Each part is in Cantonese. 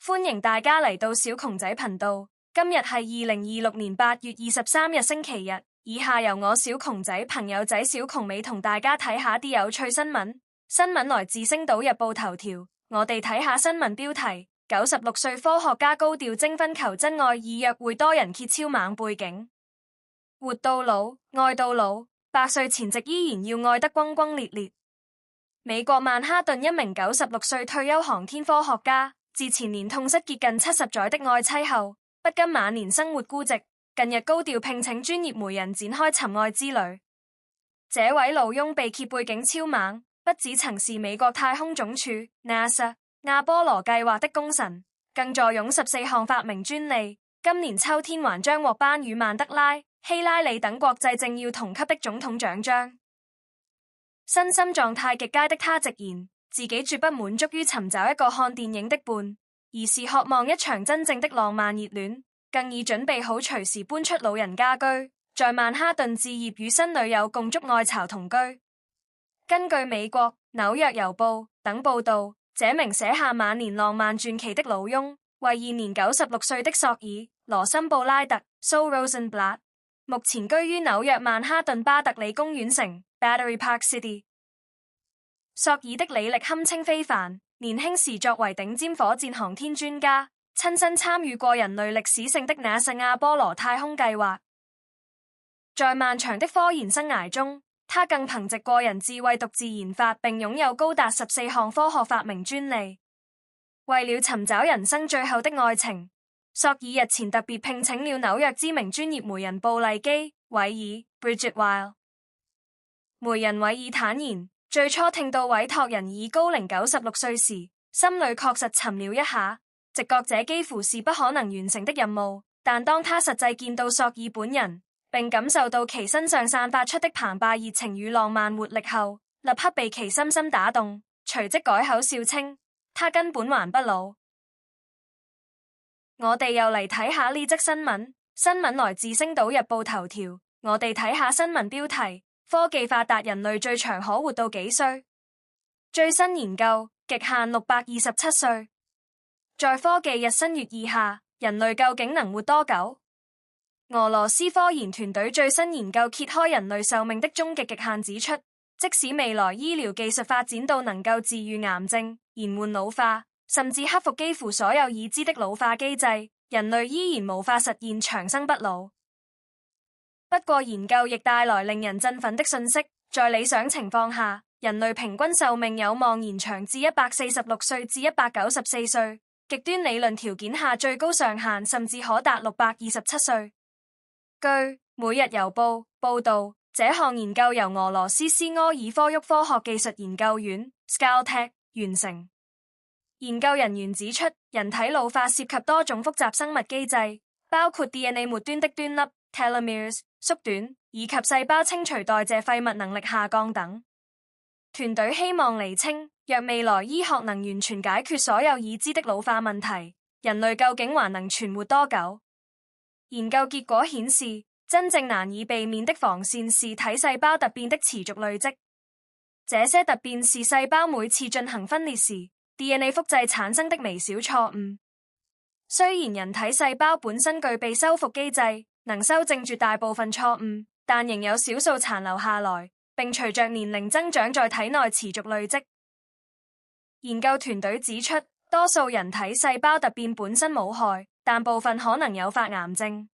歡迎大家嚟到小窮仔頻道。今日係2026年8月23日星期日。以下由我小窮仔朋友仔小窮美同大家睇下啲有趣新聞。新聞來自星島日報頭條。我哋睇下新聞標題：96歲科學家高調徵婚求真愛，以約會多人揭超猛背景。活到老，愛到老，100歲前夕依然要愛得轟轟烈烈。美國曼哈頓一名96歲退休航天科學家，自前年痛失接近70載的愛妻後，不甘晚年生活孤寂，近日高調聘請專業媒人展開尋愛之旅。這位老翁被揭背景超猛，不只曾是美國太空總署 NASA 亞波羅計劃的功臣，更坐擁14項發明專利。今年秋天還將獲頒與曼德拉、希拉里等國際政要同級的總統獎章。身心狀態極佳的他直言，自己絕不滿足於尋找一個看電影的伴，而是渴望一場真正的浪漫熱戀，更已準備好隨時搬出老人家居，在曼哈頓置業與新女友共築愛巢同居。根據美國紐約郵報等報道，這名寫下晚年浪漫傳奇的老翁，為現年96歲的索爾羅森布拉特 Saul Rosenblatt， 目前居於紐約曼哈頓巴特里公園城 Battery Park City。 索爾的履歷堪稱非凡，年輕時作為頂尖火箭航天專家，親身參與過人類歷史性的 NASA 亞波羅太空計劃。在漫長的科研生涯中，他更憑藉個人智慧獨自研發並擁有高達14項科學發明專利。為了尋找人生最後的愛情，索爾日前特別聘請了紐約知名專業媒人布麗基·韋爾 （Bridget Weil）。媒人韋爾坦言，最初聽到委託人已高齡96歲時，心裏確實沉了一下，直覺這幾乎是不可能完成的任務。但當他實際見到索爾本人，並感受到其身上散發出的澎湃熱情與浪漫活力後，立刻被其深深打動，隨即改口笑稱，他根本還不老。我哋又嚟睇下呢則新聞。新聞來自星島日報頭條。我哋睇下新聞標題：科技發達，人類最長可活到幾歲？最新研究，極限627歲。在科技日新月異下，人類究竟能活多久？俄羅斯科研團隊最新研究揭開人類壽命的終極極限，指出，即使未來醫療技術發展到能夠治癒癌症、延緩老化，甚至克服幾乎所有已知的老化機制，人類依然無法實現長生不老。不過研究亦帶來令人振奮的訊息，在理想情況下，人類平均壽命有望延長至146歲至194歲，極端理論條件下最高上限甚至可達627歲。據每日郵報報道，這項研究由俄羅斯斯柯爾科沃科學技術研究院 Scaltech 完成。研究人員指出，人體老化涉及多種複雜生物機制，包括 DNA 末端的端粒 telomeres 縮短，以及細胞清除代謝廢物能力下降等。團隊希望釐清，若未來醫學能完全解決所有已知的老化問題，人類究竟還能存活多久？研究結果顯示，真正難以避免的防線是體細胞突變的持續累積。這些突變是細胞每次進行分裂時 DNA 複製產生的微小錯誤。雖然人體細胞本身具備修復機制，能修正絕大部分錯誤，但仍有少數殘留下來，並隨着年齡增長在體內持續累積。研究團隊指出，多數人體細胞突變本身無害，但部分可能誘發癌症。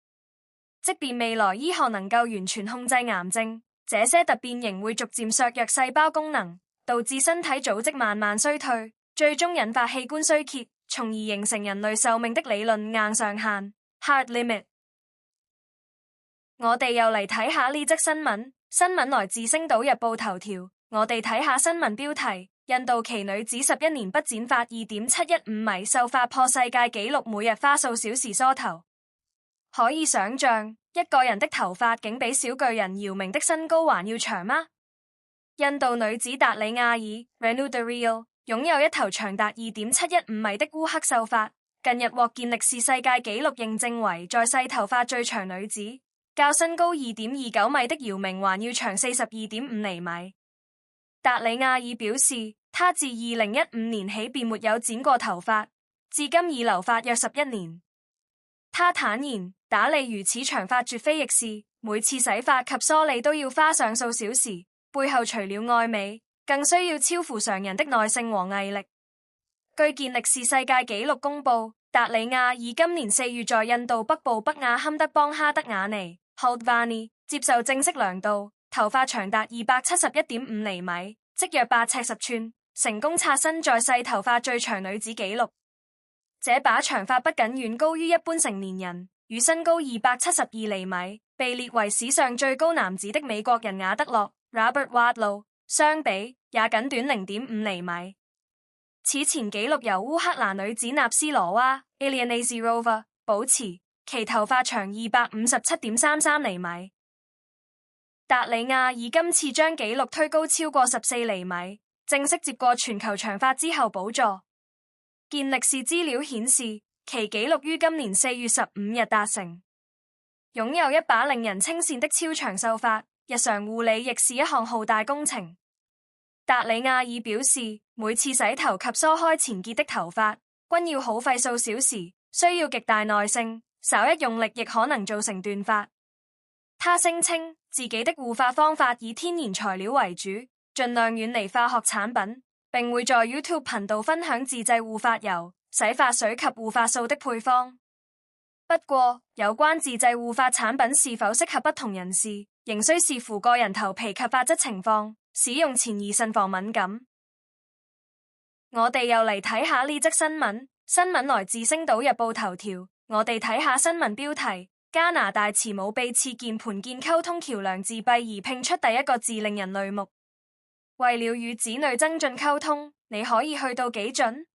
即便未來醫學能夠完全控制癌症，這些突變仍會逐漸削弱細胞功能，導致身體組織慢慢衰退，最終引發器官衰竭，從而形成人類壽命的理論硬上限 （hard limit）。我哋又嚟睇下呢則新聞。新聞來自星島日報頭條。我哋睇下新聞標題：印度奇女子11年不剪髮2.715米秀髮破世界紀錄，每日花數小時梳頭。可以想象，一個人的頭髮竟比小巨人姚明的身高還要長嗎？印度女子達里亞爾 Renu Dalal 擁有一頭長達2.715米的烏黑秀髮，近日獲健力士世界紀錄認證為在世頭髮最長女子。較身高2.29米的姚明還要長42.5厘米。達里亞爾表示，他自2015年起便沒有剪過頭髮，至今已留髮約11年。他坦言，打理如此長髮絕非易事，每次洗髮及梳理都要花上數小時，背後除了愛美，更需要超乎常人的耐性和毅力。據健力士世界紀錄公布，達里亞爾今年4月在印度北部北亞堪德邦哈德瓦尼 Haldwani 接受正式量度，頭髮長達271.5厘米，即約8尺10寸，成功刷新在世頭髮最長女子紀錄。這把長髮不僅遠高於一般成年人，與身高272厘米，被列為史上最高男子的美國人亞德洛 Robert Wadlow 相比，也僅短0.5厘米。此前紀錄由烏克蘭女子納斯羅娃 Iliana Nazarova 保持，其頭髮長257.33厘米。達里亞爾今次將紀錄推高超過14厘米，正式接過全球長髮之後寶座。健力士資料顯示，其紀錄於今年4月15日達成。擁有一把令人稱羨的超長秀髮，日常護理亦是一項浩大工程。達里亞爾表示，每次洗頭及梳開前結的頭髮，均要耗費數小時，需要極大耐性，稍一用力亦可能造成斷髮。他聲稱自己的護髮方法以天然材料為主，盡量遠離化學產品，並會在 YouTube 頻道分享自製護髮油、洗髮水及護髮素的配方。不過，有關自製護髮產品是否適合不同人士，仍需視乎個人頭皮及髮質情況，使用前宜慎防敏感。我哋又嚟睇下呢則新聞，新聞來自星島日報頭條。我哋睇下新聞標題：加拿大慈母被刺鍵盤建溝通橋樑自閉而拼出第一個字，令人淚目。為了與子女增進溝通，你可以去到幾盡？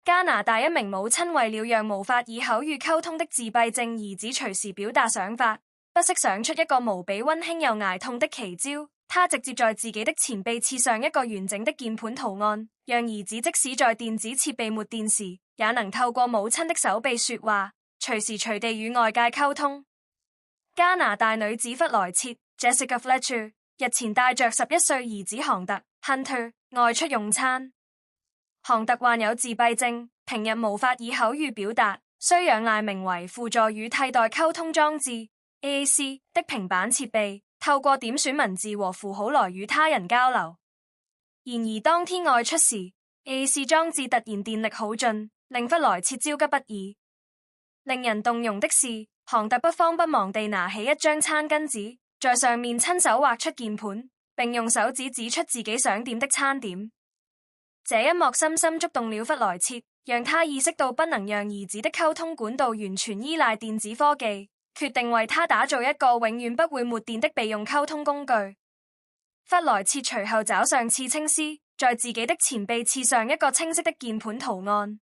加拿大一名母親為了讓無法以口語溝通的自閉症兒子隨時表達想法，不惜想出一個無比溫馨又捱痛的奇招。他直接在自己的前臂刺上一個完整的鍵盤圖案，讓兒子即使在電子設備沒電時，也能透過母親的手臂說話，隨時隨地與外界溝通。加拿大女子弗萊切 Jessica Fletcher 日前帶着11歲兒子杭特 Hunter 外出用餐。杭特患有自閉症，平日無法以口語表達，需仰賴名為輔助與替代溝通裝置 AAC 的平板設備，透過點選文字和符號來與他人交流。然而當天外出時，AAC 裝置突然電力耗盡，令弗萊切焦急不已。令人動容的是，杭特不慌不忙地拿起一張餐巾紙，在上面親手畫出鍵盤，並用手指指出自己想點的餐點。這一幕深深觸動了弗萊切，讓他意識到不能讓兒子的溝通管道完全依賴電子科技，決定為他打造一個永遠不會沒電的備用溝通工具。弗萊切隨後找上刺青師，在自己的前臂刺上一個清晰的鍵盤圖案。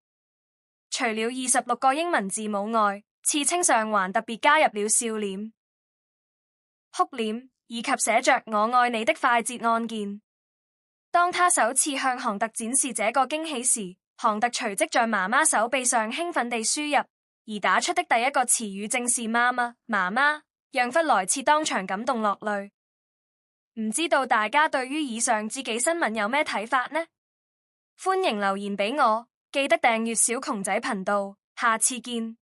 除了26個英文字母外，刺青上還特別加入了笑臉、哭臉以及寫着「我愛你」的快捷按鍵。當他首次向杭特展示這個驚喜時，杭特隨即在媽媽手臂上興奮地輸入，而打出的第一個詞語正是媽媽、媽媽，讓弗萊切當場感動落淚。唔知道大家對於以上知己新聞有咩睇法呢？歡迎留言俾我，記得訂閱小窮仔頻道，下次見。